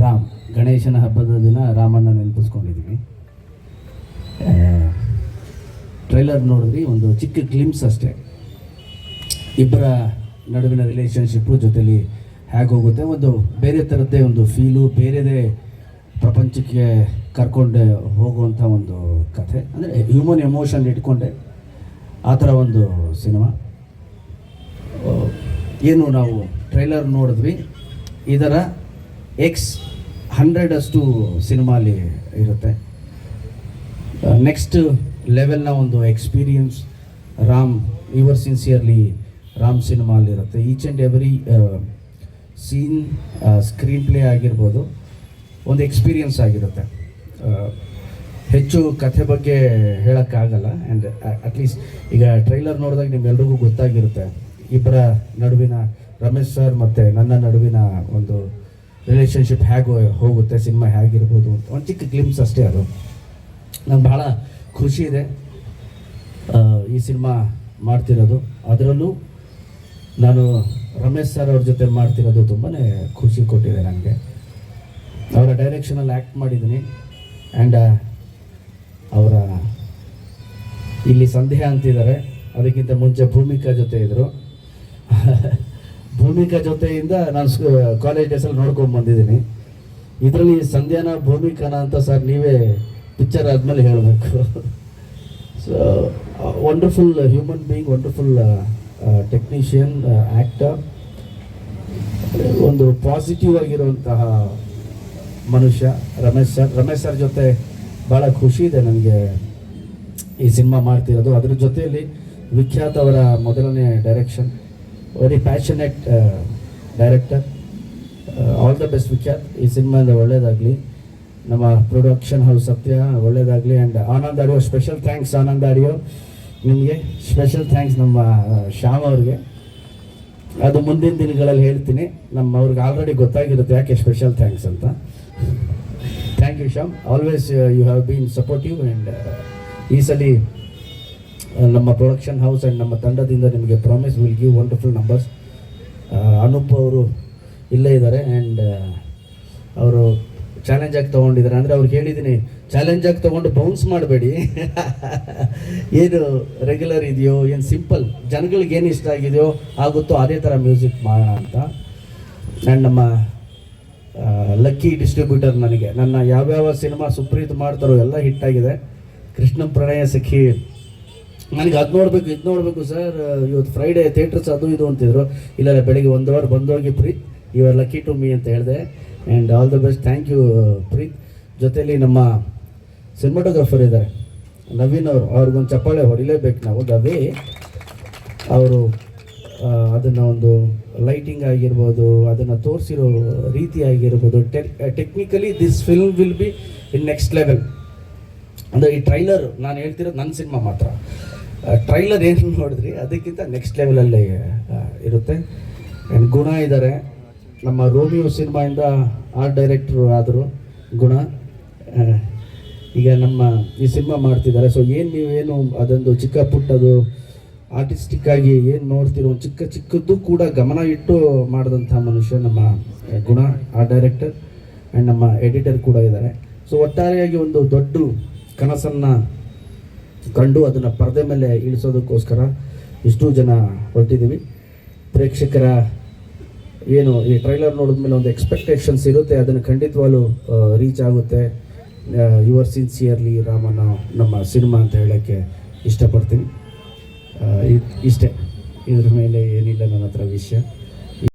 ರಾಮ್, ಗಣೇಶನ ಹಬ್ಬದ ದಿನ ರಾಮನ್ನ ನೆನಪಿಸ್ಕೊಂಡಿದ್ದೀವಿ. ಟ್ರೈಲರ್ ನೋಡಿದ್ರಿ, ಒಂದು ಚಿಕ್ಕ ಗ್ಲಿಮ್ಸ್ ಅಷ್ಟೇ. ಇಬ್ಬರ ನಡುವಿನ ರಿಲೇಷನ್ಶಿಪ್ಪು ಜೊತೆಲಿ ಹೇಗೆ ಹೋಗುತ್ತೆ, ಒಂದು ಬೇರೆ ಥರದ್ದೇ ಒಂದು ಫೀಲು, ಬೇರೆದೇ ಪ್ರಪಂಚಕ್ಕೆ ಕರ್ಕೊಂಡು ಹೋಗುವಂಥ ಒಂದು ಕಥೆ. ಅಂದರೆ ಹ್ಯೂಮನ್ ಎಮೋಷನ್ ಇಟ್ಕೊಂಡೆ ಆ ಥರ ಒಂದು ಸಿನಿಮಾ. ಏನು ನಾವು ಟ್ರೈಲರ್ ನೋಡಿದ್ವಿ, ಇದರ X100 ಸಿನಿಮಾಲಿ ಇರುತ್ತೆ. ನೆಕ್ಸ್ಟ್ ಲೆವೆಲ್ನ ಒಂದು experience Ram, your sincerely Ram ಸಿನಿಮಾಲಿರುತ್ತೆ. Each and every scene, screenplay ಆಗಿರ್ಬೋದು, ಒಂದು ಎಕ್ಸ್ಪೀರಿಯನ್ಸ್ ಆಗಿರುತ್ತೆ. ಹೆಚ್ಚು ಕಥೆ ಬಗ್ಗೆ ಹೇಳೋಕ್ಕಾಗಲ್ಲ. ಆ್ಯಂಡ್ ಅಟ್ಲೀಸ್ಟ್ ಈಗ ಟ್ರೈಲರ್ ನೋಡಿದಾಗ ನಿಮ್ಮೆಲ್ರಿಗೂ ಗೊತ್ತಾಗಿರುತ್ತೆ ಇಬ್ಬರ ನಡುವಿನ, ರಮೇಶ್ ಸರ್ ಮತ್ತು ನನ್ನ ನಡುವಿನ ಒಂದು ರಿಲೇಷನ್ಶಿಪ್ ಹೇಗೆ ಹೋಗುತ್ತೆ, ಸಿನಿಮಾ ಹೇಗಿರ್ಬೋದು ಅಂತ ಒಂದು ಚಿಕ್ಕ ಗ್ಲಿಮ್ಸ್ ಅಷ್ಟೇ. ಅದು ನಂಗೆ ಭಾಳ ಖುಷಿ ಇದೆ ಈ ಸಿನಿಮಾ ಮಾಡ್ತಿರೋದು. ಅದರಲ್ಲೂ ನಾನು ರಮೇಶ್ ಸರ್ ಅವ್ರ ಜೊತೆ ಮಾಡ್ತಿರೋದು ತುಂಬಾ ಖುಷಿ ಕೊಟ್ಟಿದೆ ನನಗೆ. ಅವರ ಡೈರೆಕ್ಷನಲ್ಲಿ ಆ್ಯಕ್ಟ್ ಮಾಡಿದ್ದೀನಿ. ಆ್ಯಂಡ್ ಅವರ ಇಲ್ಲಿ ಸಂಧ್ಯಾ ಅಂತಿದ್ದಾರೆ, ಅದಕ್ಕಿಂತ ಮುಂಚೆ ಭೂಮಿಕಾ ಜೊತೆ ಇದ್ದರು. ಭೂಮಿಕಾ ಜೊತೆಯಿಂದ ನಾನು ಕಾಲೇಜ್ ಡೇಸಲ್ಲಿ ನೋಡ್ಕೊಂಡು ಬಂದಿದ್ದೀನಿ. ಇದರಲ್ಲಿ ಸಂಧ್ಯಾನ ಭೂಮಿಕಾನ ಅಂತ ಸರ್ ನೀವೇ ಪಿಕ್ಚರ್ ಆದಮೇಲೆ ಹೇಳಬೇಕು. So wonderful human being, wonderful technician, actor, ಒಂದು ಪಾಸಿಟಿವ್ ಆಗಿರುವಂತಹ ಮನುಷ್ಯ ರಮೇಶ್ ಸರ್ ಜೊತೆ ಭಾಳ ಖುಷಿ ಇದೆ ನನಗೆ ಈ ಸಿನಿಮಾ ಮಾಡ್ತಿರೋದು. ಅದ್ರ ಜೊತೆಯಲ್ಲಿ ವಿಖ್ಯಾತ್ ಅವರ ಮೊದಲನೇ direction, very passionate director. All the best Vikhyath, ಈ ಸಿನಿಮಾಯಿಂದ ಒಳ್ಳೆಯದಾಗಲಿ. ನಮ್ಮ ಪ್ರೊಡಕ್ಷನ್ ಹೌಸ್ ಸತ್ಯ ಒಳ್ಳೆಯದಾಗಲಿ. And Anand audio, special thanks Anand audio ನಿಮಗೆ, ಸ್ಪೆಷಲ್ ಥ್ಯಾಂಕ್ಸ್ ನಮ್ಮ ಶ್ಯಾಮ್ ಅವ್ರಿಗೆ. ಅದು ಮುಂದಿನ ದಿನಗಳಲ್ಲಿ ಹೇಳ್ತೀನಿ. ಅವ್ರಿಗೆ ಆಲ್ರೆಡಿ ಗೊತ್ತಾಗಿರುತ್ತೆ ಯಾಕೆ ಸ್ಪೆಷಲ್ ಥ್ಯಾಂಕ್ಸ್ ಅಂತ. Thank you Shyam, always you have been supportive. And ಈ ಸಲ ನಮ್ಮ ಪ್ರೊಡಕ್ಷನ್ ಹೌಸ್ ಆ್ಯಂಡ್ ನಮ್ಮ ತಂಡದಿಂದ ನಿಮಗೆ promise will give wonderful numbers. Anoop ಅವರು ಇಲ್ಲೇ ಇದ್ದಾರೆ. ಆ್ಯಂಡ್ ಅವರು ಚಾಲೆಂಜಾಗಿ ತೊಗೊಂಡಿದ್ದಾರೆ. ಅಂದರೆ ಅವ್ರಿಗೆ ಹೇಳಿದ್ದೀನಿ, ಚಾಲೆಂಜಾಗಿ ತೊಗೊಂಡು ಬೌನ್ಸ್ ಮಾಡಬೇಡಿ, ಏನು ರೆಗ್ಯುಲರ್ ಇದೆಯೋ, ಏನು ಸಿಂಪಲ್ ಜನಗಳಿಗೆ ಏನು ಇಷ್ಟ ಆಗಿದೆಯೋ ಆಗುತ್ತೋ ಅದೇ ಥರ ಮ್ಯೂಸಿಕ್ ಮಾಡೋಣ ಅಂತ. ಆ್ಯಂಡ್ ನಮ್ಮ ಲಕ್ಕಿ ಡಿಸ್ಟ್ರಿಬ್ಯೂಟರ್, ನನಗೆ ನನ್ನ ಯಾವ್ಯಾವ ಸಿನಿಮಾ ಸುಪ್ರೀತ್ ಮಾಡ್ತಾರೋ ಎಲ್ಲ ಹಿಟ್ಟಾಗಿದೆ. ಕೃಷ್ಣ ಪ್ರಣಯ ಸಖಿ, ನನಗೆ ಅದು ನೋಡಬೇಕು ಇದು ನೋಡಬೇಕು ಸರ್, ಇವತ್ತು ಫ್ರೈಡೇ ಥಿಯೇಟರ್ಸ್ ಅದು ಇದು ಅಂತಿದ್ರು. ಇಲ್ಲ ಬೆಳಗ್ಗೆ 1 ಅವರ್ ಬಂದೋಗಿ Preeth, you are lucky to me ಅಂತ ಹೇಳಿದೆ. And all the best, thank you Preeth. ಜೊತೆಯಲ್ಲಿ ನಮ್ಮ ಸಿನಿಮಾಟೋಗ್ರಫರ್ ಇದ್ದಾರೆ ನವೀನ್ ಅವರು, ಅವ್ರಿಗೊಂದು ಚಪ್ಪಾಳೆ ಹೊಡಿಲೇಬೇಕು ನಾವು. ದವೇ ಅವರು ಅದನ್ನು ಒಂದು ಲೈಟಿಂಗ್ ಆಗಿರ್ಬೋದು, ಅದನ್ನು ತೋರಿಸಿರೋ ರೀತಿ ಆಗಿರ್ಬೋದು, technically this film will be in next level. ಅಂದರೆ ಈ ಟ್ರೈಲರ್, ನಾನು ಹೇಳ್ತಿರೋದು ನನ್ನ ಸಿನಿಮಾ ಮಾತ್ರ. ಟ್ರೈಲರ್ ಏನು ನೋಡಿದ್ರಿ ಅದಕ್ಕಿಂತ ನೆಕ್ಸ್ಟ್ ಲೆವೆಲಲ್ಲೇ ಇರುತ್ತೆ. ಆ್ಯಂಡ್ ಗುಣ ಇದ್ದಾರೆ, ನಮ್ಮ ರೋಮಿಯೋ ಸಿನಿಮಾಯಿಂದ ಆರ್ಟ್ ಡೈರೆಕ್ಟ್ರು ಆದರು ಗುಣ. ಈಗ ನಮ್ಮ ಈ ಸಿನಿಮಾ ಮಾಡ್ತಿದ್ದಾರೆ. ಸೊ ನೀವೇನು ಅದೊಂದು ಚಿಕ್ಕ ಪುಟ್ಟದು ಆರ್ಟಿಸ್ಟಿಕ್ಕಾಗಿ ಏನು ನೋಡ್ತಿರೋ ಒಂದು ಚಿಕ್ಕದ್ದು ಕೂಡ ಗಮನ ಇಟ್ಟು ಮಾಡಿದಂಥ ಮನುಷ್ಯ ನಮ್ಮ ಗುಣ, ಆರ್ಟ್ ಡೈರೆಕ್ಟರ್. ಆ್ಯಂಡ್ ನಮ್ಮ ಎಡಿಟರ್ ಕೂಡ ಇದ್ದಾರೆ. ಸೊ ಒಟ್ಟಾರೆಯಾಗಿ ಒಂದು ದೊಡ್ಡ ಕನಸನ್ನು ಕಂಡು ಅದನ್ನು ಪರದೆ ಮೇಲೆ ಇಳಿಸೋದಕ್ಕೋಸ್ಕರ ಇಷ್ಟೂ ಜನ ಹೊರಟಿದ್ದೀವಿ. ಪ್ರೇಕ್ಷಕರ ಏನು ಈ ಟ್ರೈಲರ್ ನೋಡಿದ್ಮೇಲೆ ಒಂದು ಎಕ್ಸ್ಪೆಕ್ಟೇಷನ್ಸ್ ಇರುತ್ತೆ, ಅದನ್ನು ಖಂಡಿತವಾಗ್ಲೂ ರೀಚ್ ಆಗುತ್ತೆ. ಯುವರ್ ಸಿನ್ಸಿಯರ್ಲಿ ರಾಮನ ನಮ್ಮ ಸಿನಿಮಾ ಅಂತ ಹೇಳೋಕ್ಕೆ ಇಷ್ಟಪಡ್ತೀನಿ. ಇಷ್ಟೇ, ಇದ್ರ ಮೇಲೆ ಏನಿಲ್ಲ ನನ್ನ ಹತ್ರ ವಿಷಯ.